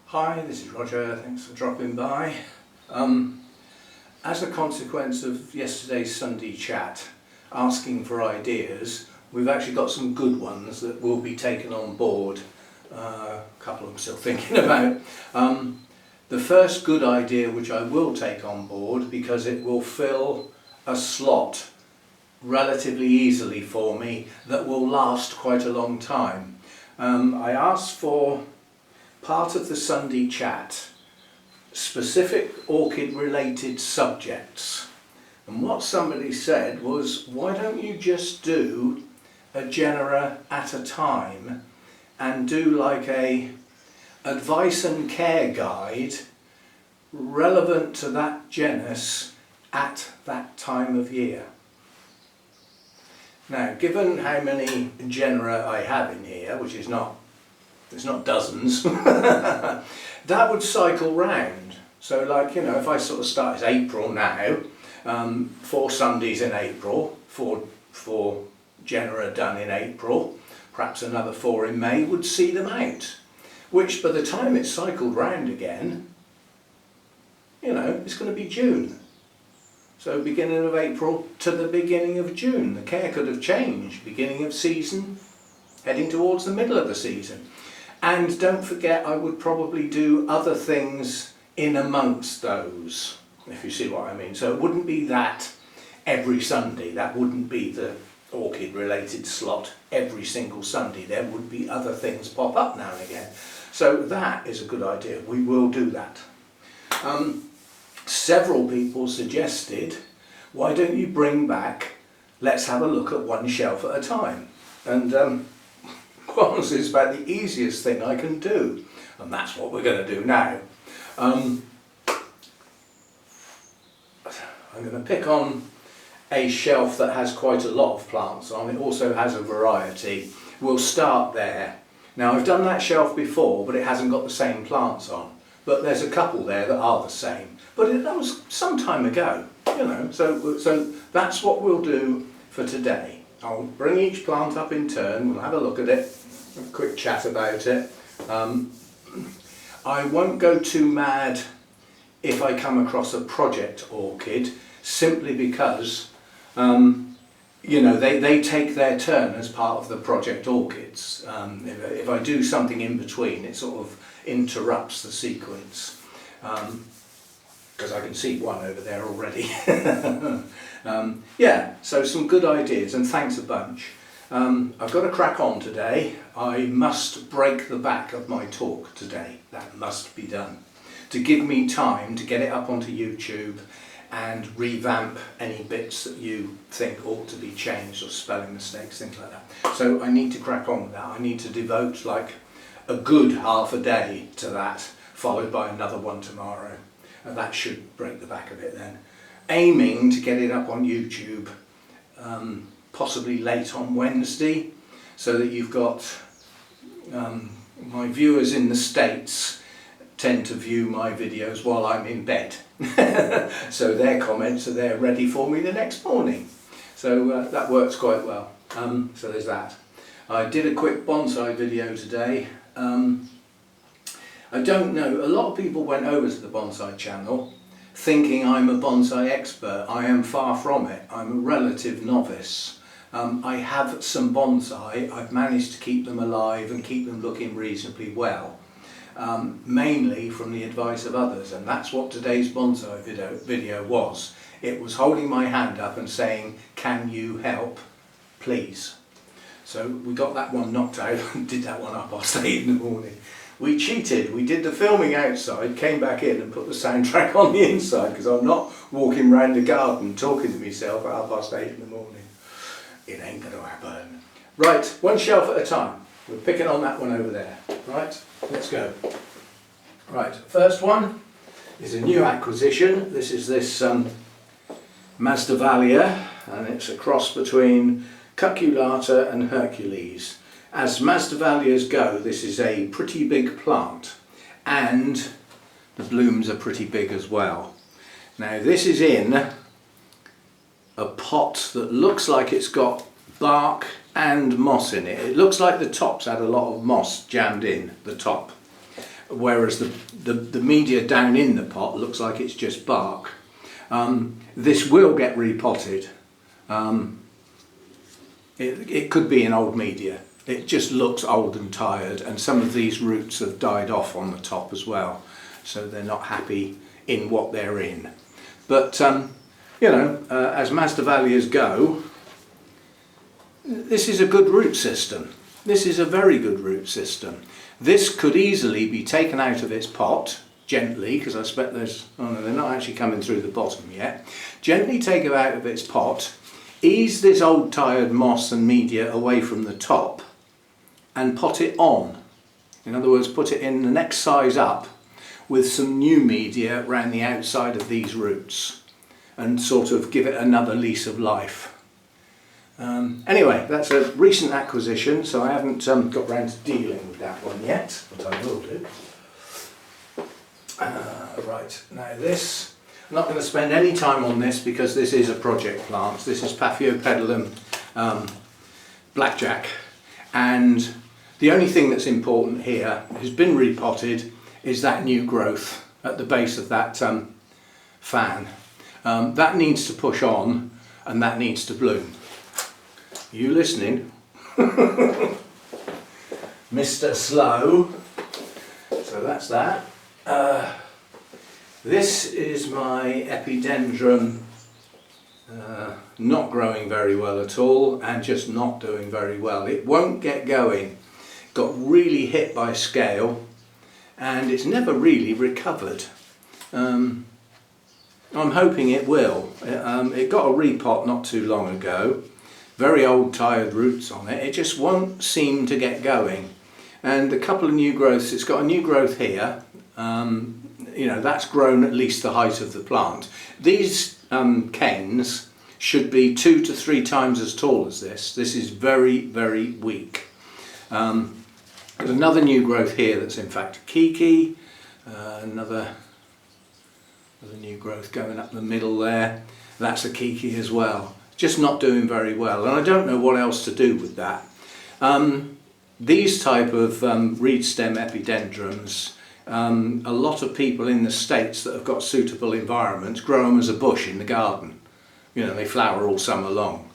Hi, this is Roger, thanks for dropping by. As a consequence of yesterday's Sunday chat, asking for ideas, we've actually got some good ones that will be taken on board. A couple I'm still thinking about. The first good idea which I will take on board, because it will fill a slot relatively easily for me that will last quite a long time. I asked for part of the Sunday chat specific orchid related subjects, and what somebody said was, why don't you just do a genera at a time and do like a advice and care guide relevant to that genus at that time of year. Now, given how many genera I have in here, which is not, it's not dozens, that would cycle round. So like, you know, if I sort of start, it's April now, 4 Sundays in April, four genera done in April, perhaps another 4 in May, would see them out. Which by the time it's cycled round again, you know, it's going to be June. So beginning of April to the beginning of June. The care could have changed. Beginning of season, heading towards the middle of the season. And don't forget, I would probably do other things in amongst those, if you see what I mean. So it wouldn't be that every Sunday. That wouldn't be the orchid related slot every single Sunday. There would be other things pop up now and again. So that is a good idea. We will do that. Several people suggested, why don't you bring back, let's have a look at one shelf at a time. And quite honestly, it's about the easiest thing I can do. And that's what we're going to do now. I'm going to pick on a shelf that has quite a lot of plants on. It also has a variety. We'll start there. Now, I've done that shelf before, but it hasn't got the same plants on. But there's a couple there that are the same. But that was some time ago, you know, so that's what we'll do for today. I'll bring each plant up in turn, we'll have a look at it, have a quick chat about it. I won't go too mad if I come across a project orchid, simply because, you know, they take their turn as part of the project orchids. If I do something in between, it sort of interrupts the sequence. Because I can see one over there already. Yeah, so some good ideas, and thanks a bunch. I've got to crack on today. I must break the back of my talk today. That must be done. To give me time to get it up onto YouTube and revamp any bits that you think ought to be changed, or spelling mistakes, things like that. So I need to crack on with that. I need to devote like a good half a day to that, followed by another one tomorrow. And that should break the back of it then. Aiming to get it up on YouTube possibly late on Wednesday, so that you've got my viewers in the States tend to view my videos while I'm in bed. So their comments are there ready for me the next morning. So that works quite well. So there's that. I did a quick bonsai video today. I don't know, a lot of people went over to the bonsai channel thinking I'm a bonsai expert. I am far from it. I'm a relative novice. I have some bonsai. I've managed to keep them alive and keep them looking reasonably well, mainly from the advice of others, and that's what today's bonsai video was. It was holding my hand up and saying, can you help, please? So we got that one knocked out and did that one up past 8 in the morning. We cheated. We did the filming outside, came back in and put the soundtrack on the inside, because I'm not walking around the garden talking to myself at 8:30 in the morning. It ain't going to happen. Right, one shelf at a time. We're picking on that one over there. Right, let's go. Right, first one is a new acquisition. This is this Masdevallia, and it's a cross between Cucullata and Hercules. As Masdevallias go, this is a pretty big plant, and the blooms are pretty big as well. Now this is in a pot that looks like it's got bark and moss in it. It looks like the top's had a lot of moss jammed in the top. whereas the media down in the pot looks like it's just bark. This will get repotted. It could be an old media. It just looks old and tired, and some of these roots have died off on the top as well, so they're not happy in what they're in. But you know, as Masdevallias go, this is a good root system. This is a very good root system. This could easily be taken out of its pot gently, because I expect there's, oh no, they're not actually coming through the bottom yet. Gently take it out of its pot, ease this old tired moss and media away from the top, and pot it on. In other words, put it in the next size up with some new media around the outside of these roots and sort of give it another lease of life. Anyway, that's a recent acquisition, so I haven't got round to dealing with that one yet, but I will do. Right, now this, I'm not going to spend any time on this because this is a project plant. This is Paphiopedilum blackjack, and the only thing that's important here has been repotted is that new growth at the base of that fan. That needs to push on and that needs to bloom. Are you listening? Mr. Slow. So that's that. This is my epidendrum, not growing very well at all and just not doing very well. It won't get going. Got really hit by scale and it's never really recovered. I'm hoping it will. It got a repot not too long ago. Very old tired roots on it. It just won't seem to get going. And a couple of new growths, it's got a new growth here. You know, that's grown at least the height of the plant. These canes should be 2 to 3 times as tall as this. This is very, very weak. There's another new growth here that's in fact a kiki. Another new growth going up the middle there. That's a kiki as well. Just not doing very well, and I don't know what else to do with that. These type of reed stem epidendrums, a lot of people in the States that have got suitable environments grow them as a bush in the garden. You know, they flower all summer long.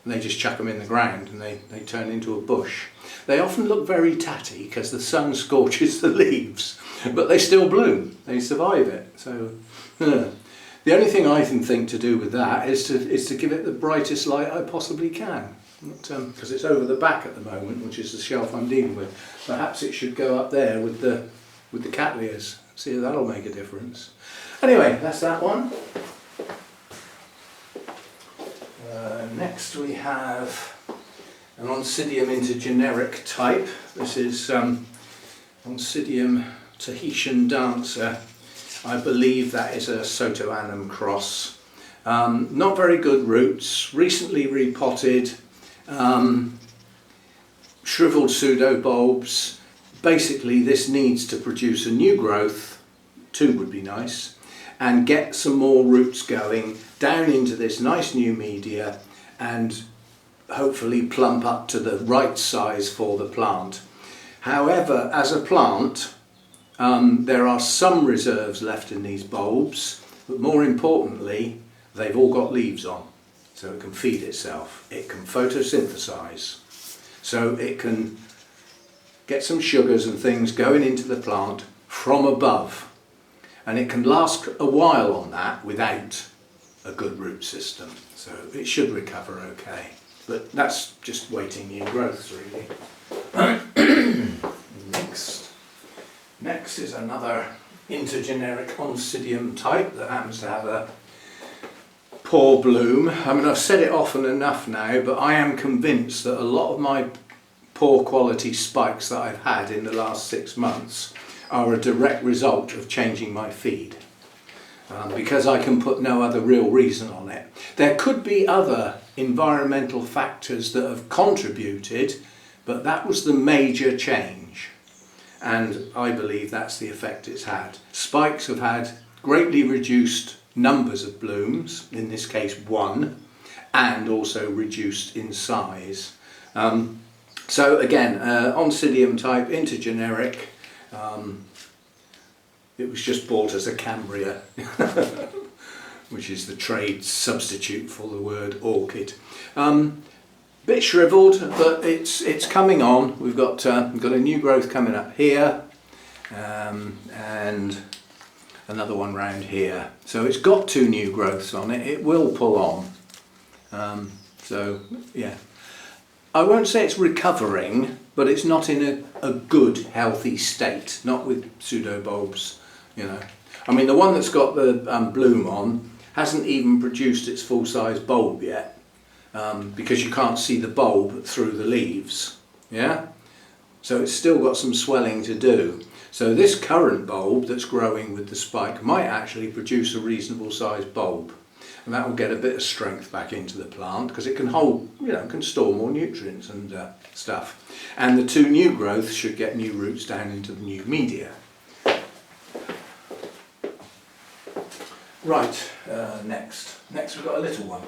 They just chuck them in the ground and they turn into a bush. They often look very tatty because the sun scorches the leaves, but they still bloom, they survive it. So the only thing I can think to do with that is to give it the brightest light I possibly can. Because it's over the back at the moment, which is the shelf I'm dealing with. Perhaps it should go up there with the cattleyas. See if that'll make a difference. Anyway, that's that one. Next we have an Oncidium intergeneric type. This is Oncidium Tahitian Dancer. I believe that is a Sotoanum cross. Not very good roots, recently repotted, shriveled pseudobulbs. Basically this needs to produce a new growth, 2 would be nice, and get some more roots going down into this nice new media and hopefully plump up to the right size for the plant. However, as a plant, there are some reserves left in these bulbs, but more importantly, they've all got leaves on, so it can feed itself. It can photosynthesize, so it can get some sugars and things going into the plant from above, and it can last a while on that without a good root system, so it should recover okay. But that's just waiting new growths really. Next is another intergeneric Oncidium type that happens to have a poor bloom. I mean, I've said it often enough now, but I am convinced that a lot of my poor quality spikes that I've had in the last 6 months are a direct result of changing my feed. Because I can put no other real reason on it. There could be other environmental factors that have contributed, but that was the major change. And I believe that's the effect it's had. Spikes have had greatly reduced numbers of blooms, in this case 1, and also reduced in size. So again, Oncidium type, intergeneric, It was just bought as a Cambria, which is the trade substitute for the word orchid. Bit shriveled, but it's coming on. We've got a new growth coming up here, and another one round here. So it's got 2 new growths on it. It will pull on. So yeah, I won't say it's recovering, but it's not in a good, healthy state. Not with pseudobulbs, you know. I mean, the one that's got the bloom on hasn't even produced its full-size bulb yet, because you can't see the bulb through the leaves. Yeah, so it's still got some swelling to do. So this current bulb that's growing with the spike might actually produce a reasonable sized bulb, and that will get a bit of strength back into the plant because it can hold, you know, can store more nutrients and stuff. And the 2 new growths should get new roots down into the new media. Right, next we've got a little one.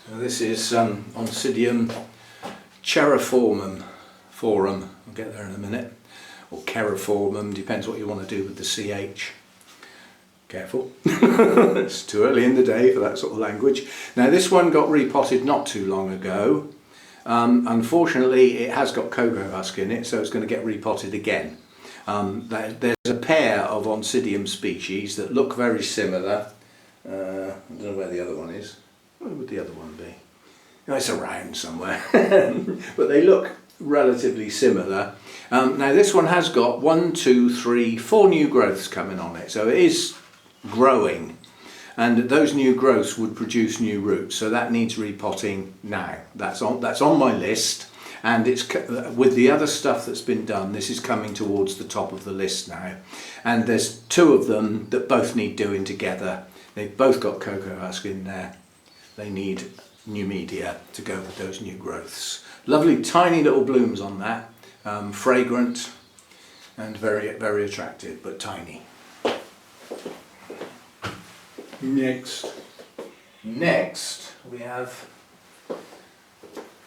Now this is Oncidium cheriformum. I'll get there in a minute. Or cheriformum, depends what you want to do with the CH. Careful, it's too early in the day for that sort of language. Now this one got repotted not too long ago. Unfortunately it has got cocoa husk in it, so it's going to get repotted again. There's a pair of Oncidium species that look very similar. I don't know where the other one is. Where would the other one be? Oh, it's around somewhere. But they look relatively similar. Now this one has got 1, 2, 3, 4 new growths coming on it, so it is growing, and those new growths would produce new roots, so that needs repotting now. That's on my list, and it's with the other stuff that's been done, this is coming towards the top of the list now, and there's 2 of them that both need doing together. They've both got cocoa husk in there. They need new media to go with those new growths. Lovely tiny little blooms on that, fragrant and very, very attractive, but tiny. Next we have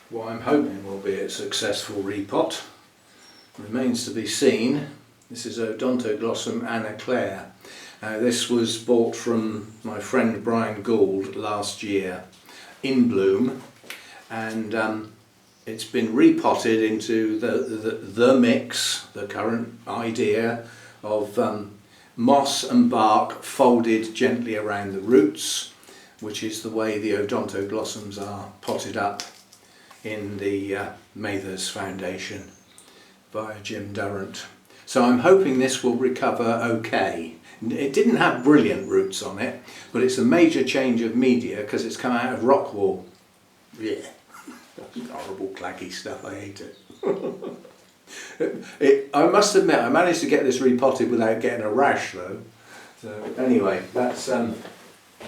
what I'm hoping will be a successful repot. Remains to be seen. This is Odontoglossum Anaclea. This was bought from my friend Brian Gould last year in bloom, and it's been repotted into the mix, the current idea of moss and bark folded gently around the roots, which is the way the Odontoglossums are potted up in the Mathers Foundation by Jim Durrant. So I'm hoping this will recover okay. It didn't have brilliant roots on it, but it's a major change of media because it's come out of rock wool. Yeah, horrible claggy stuff, I hate it. I must admit, I managed to get this repotted without getting a rash though. So anyway, that's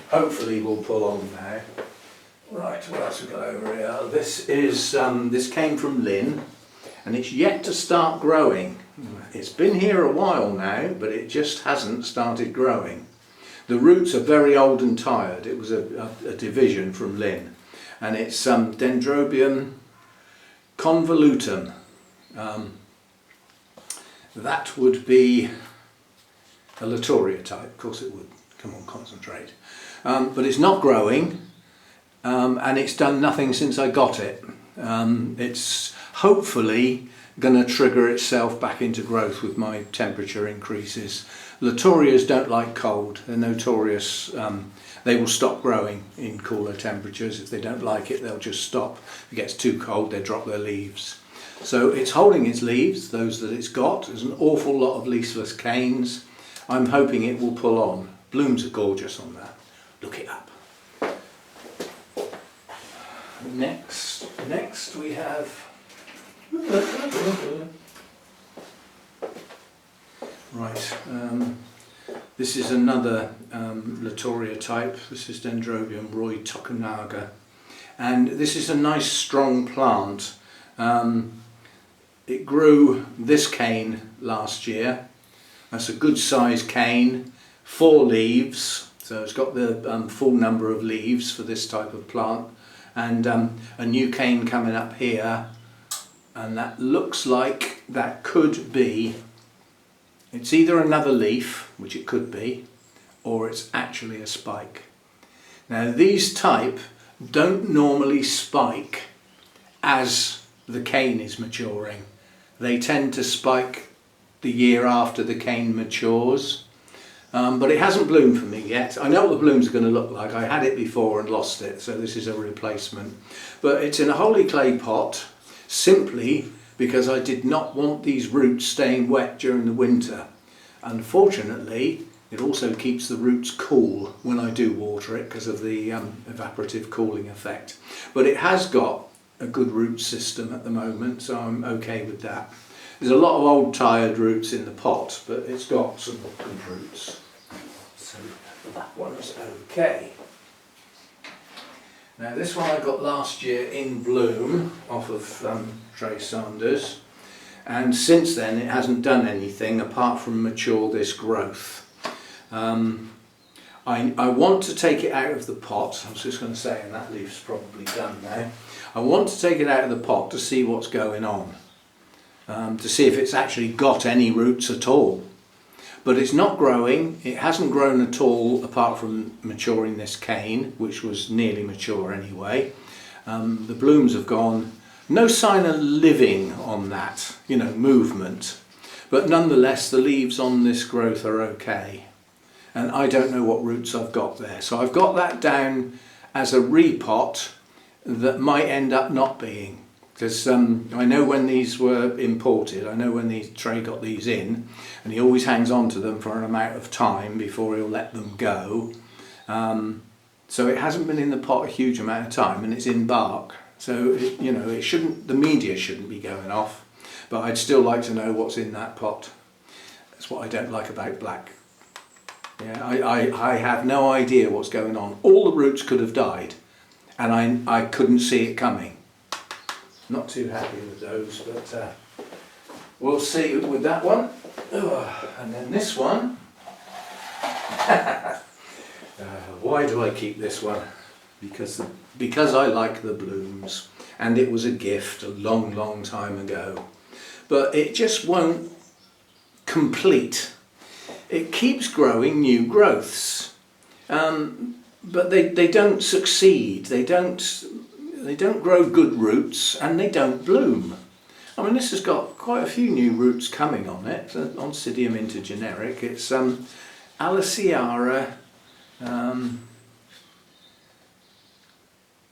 hopefully will pull on now. Right, what else we got over here? This came from Lynn, and it's yet to start growing. It's been here a while now, but it just hasn't started growing. The roots are very old and tired. It was a division from Lynn, and it's Dendrobium convolutum. That would be a Latoria type, of course it would. Come on, concentrate. But it's not growing, and it's done nothing since I got it. It's hopefully going to trigger itself back into growth with my temperature increases. Latorias don't like cold. They're notorious. They will stop growing in cooler temperatures. If they don't like it, they'll just stop. If it gets too cold, they drop their leaves. So it's holding its leaves, those that it's got. There's an awful lot of leafless canes. I'm hoping it will pull on. Blooms are gorgeous on that. Look it up. Next we have right. This is another Latoria type. This is Dendrobium Roy Tokunaga, and this is a nice strong plant. It grew this cane last year. That's a good sized cane, 4 leaves, so it's got the full number of leaves for this type of plant, and a new cane coming up here, and that looks like that could be It's either another leaf, which it could be, or it's actually a spike. Now these type don't normally spike as the cane is maturing. They tend to spike the year after the cane matures. But it hasn't bloomed for me yet. I know what the blooms are going to look like. I had it before and lost it, so this is a replacement. But it's in a holy clay pot, simply because I did not want these roots staying wet during the winter. Unfortunately, it also keeps the roots cool when I do water it because of the evaporative cooling effect. But it has got a good root system at the moment, so I'm okay with that. There's a lot of old tired roots in the pot, but it's got some good roots. So that one's okay. Now this one I got last year in bloom off of Trey Sanders, and since then it hasn't done anything apart from mature this growth. I want to take it out of the pot. I was just going to say, and that leaf's probably done now. I want to take it out of the pot to see what's going on, to see if it's actually got any roots at all. But it's not growing. It hasn't grown at all apart from maturing this cane, which was nearly mature anyway. The blooms have gone. No sign of living on that, movement. But nonetheless, the leaves on this growth are okay. And I don't know what roots I've got there. So I've got that down as a repot that might end up not being. Because I know when these were imported, I know when Trey got these in, and he always hangs on to them for an amount of time before he'll let them go. So it hasn't been in the pot a huge amount of time, and it's in bark. So it shouldn't, the media shouldn't be going off, but I'd still like to know what's in that pot. That's what I don't like about black. Yeah, I have no idea what's going on. All the roots could have died, and I couldn't see it coming. Not too happy with those, but we'll see with that one. And then this one. Why do I keep this one? Because I like the blooms, and it was a gift a long time ago. But it just won't complete. It keeps growing new growths, but they don't succeed. They don't grow good roots, and they don't bloom. I mean, this has got quite a few new roots coming on it. Oncidium intergeneric. It's Aliciara.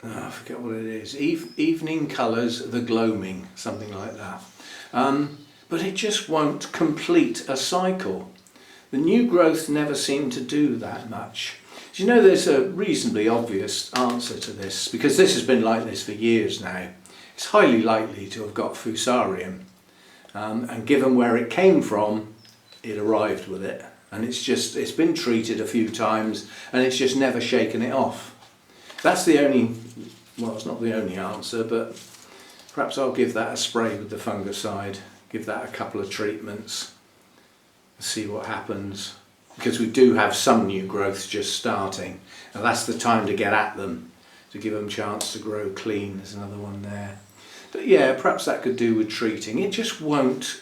I forget what it is. Evening Colours, the Gloaming, something like that. But it just won't complete a cycle. The new growth never seem to do that much. Do you know there's a reasonably obvious answer to this, because this has been like this for years now. It's highly likely to have got Fusarium, and given where it came from, it arrived with it, and it's been treated a few times, and it's just never shaken it off. That's the only, well, it's not the only answer, but perhaps I'll give that a spray with the fungicide, give that a couple of treatments, see what happens. Because we do have some new growths just starting, and that's the time to get at them, to give them a chance to grow clean. There's another one there. But yeah, perhaps that could do with treating. It just won't,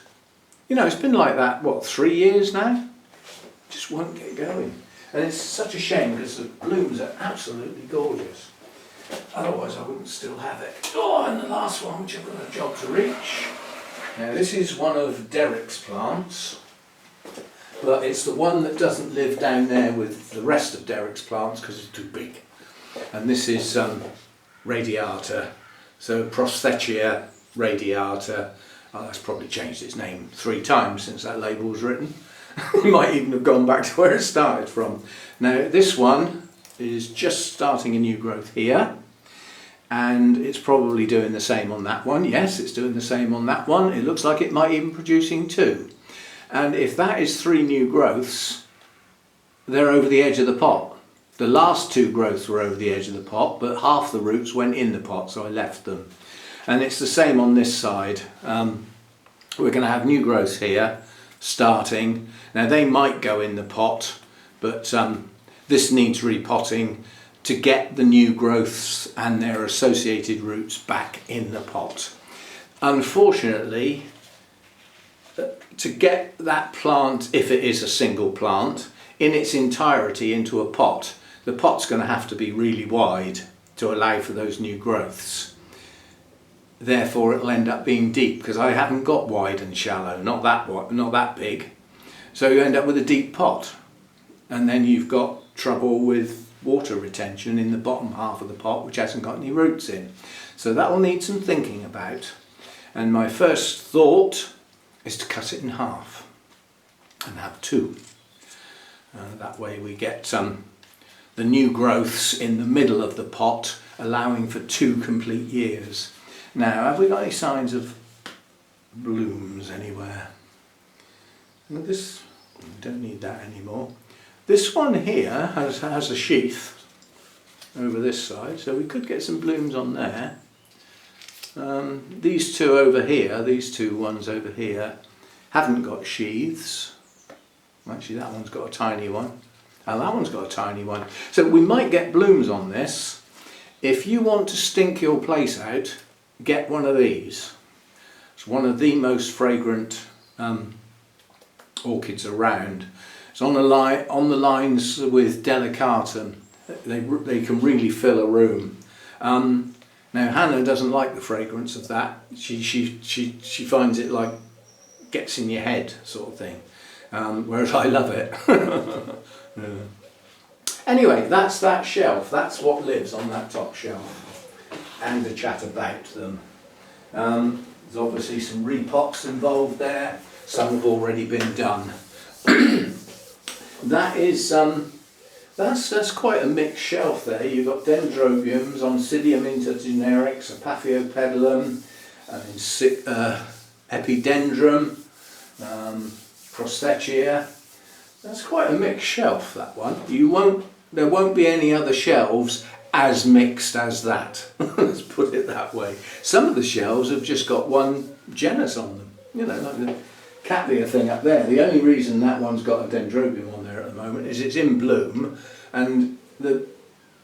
it's been like that, 3 years now? It just won't get going. And it's such a shame because the blooms are absolutely gorgeous. Otherwise I wouldn't still have it. Oh, and the last one, which I've got a job to reach. Now this is one of Derek's plants. But it's the one that doesn't live down there with the rest of Derek's plants because it's too big. And this is radiata, so Prosthetia radiata. Oh, that's probably changed its name 3 times since that label was written. It might even have gone back to where it started from. Now this one is just starting a new growth here, and it's probably doing the same on that one. Yes, it's doing the same on that one. It looks like it might even be producing 2. And if that is 3 new growths, they're over the edge of the pot. The last 2 growths were over the edge of the pot, but half the roots went in the pot, so I left them. And it's the same on this side. We're going to have new growths here, starting. Now they might go in the pot, but this needs repotting to get the new growths and their associated roots back in the pot. Unfortunately, to get that plant, if it is a single plant, in its entirety into a pot, the pot's going to have to be really wide to allow for those new growths. Therefore it'll end up being deep, because I haven't got wide and shallow, not that wide, not that big. So you end up with a deep pot, and then you've got trouble with water retention in the bottom half of the pot, which hasn't got any roots in. So that will need some thinking about. And my first thought is to cut it in half and have two. That way we get the new growths in the middle of the pot, allowing for 2 complete years. Now, have we got any signs of blooms anywhere? This, we don't need that anymore. This one here has a sheath over this side, so we could get some blooms on there. These two over here, these two ones over here, haven't got sheaths. Actually, that one's got a tiny one. And that one's got a tiny one. So we might get blooms on this. If you want to stink your place out, get one of these. It's one of the most fragrant orchids around. It's on the lines with delicatum. They can really fill a room. Now Hannah doesn't like the fragrance of that. She finds it like gets in your head sort of thing. Whereas I love it. Yeah. Anyway, that's that shelf. That's what lives on that top shelf. And the chat about them. There's obviously some repots involved there. Some have already been done. That is that's quite a mixed shelf there. You've got Dendrobiums, Oncidium intergenerics, Apathiopedilum, Epidendrum, Crostacea. That's quite a mixed shelf, that one. There won't be any other shelves as mixed as that. Let's put it that way. Some of the shelves have just got one genus on them. You know, like the Cattleya thing up there. The only reason that one's got a Dendrobium on there at the moment is it's in bloom, and the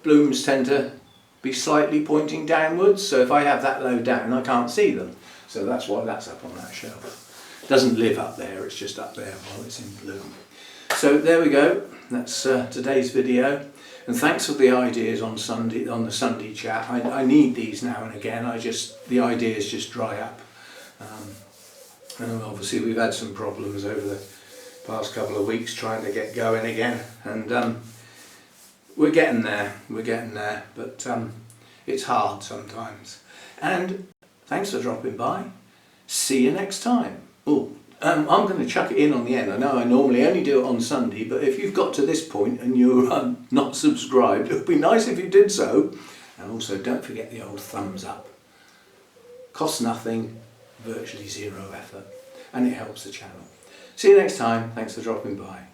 blooms tend to be slightly pointing downwards. So if I have that low down, I can't see them. So that's why that's up on that shelf. It doesn't live up there, it's just up there while it's in bloom. So there we go, that's today's video, and thanks for the ideas on the Sunday chat. I need these now and again. The ideas just dry up. And obviously we've had some problems over the past couple of weeks trying to get going again, and we're getting there, but it's hard sometimes. And thanks for dropping by. See you next time. Oh. I'm going to chuck it in on the end. I know I normally only do it on Sunday, but if you've got to this point and you're not subscribed, it would be nice if you did so. And also don't forget the old thumbs up. Costs nothing, virtually zero effort, and it helps the channel. See you next time. Thanks for dropping by.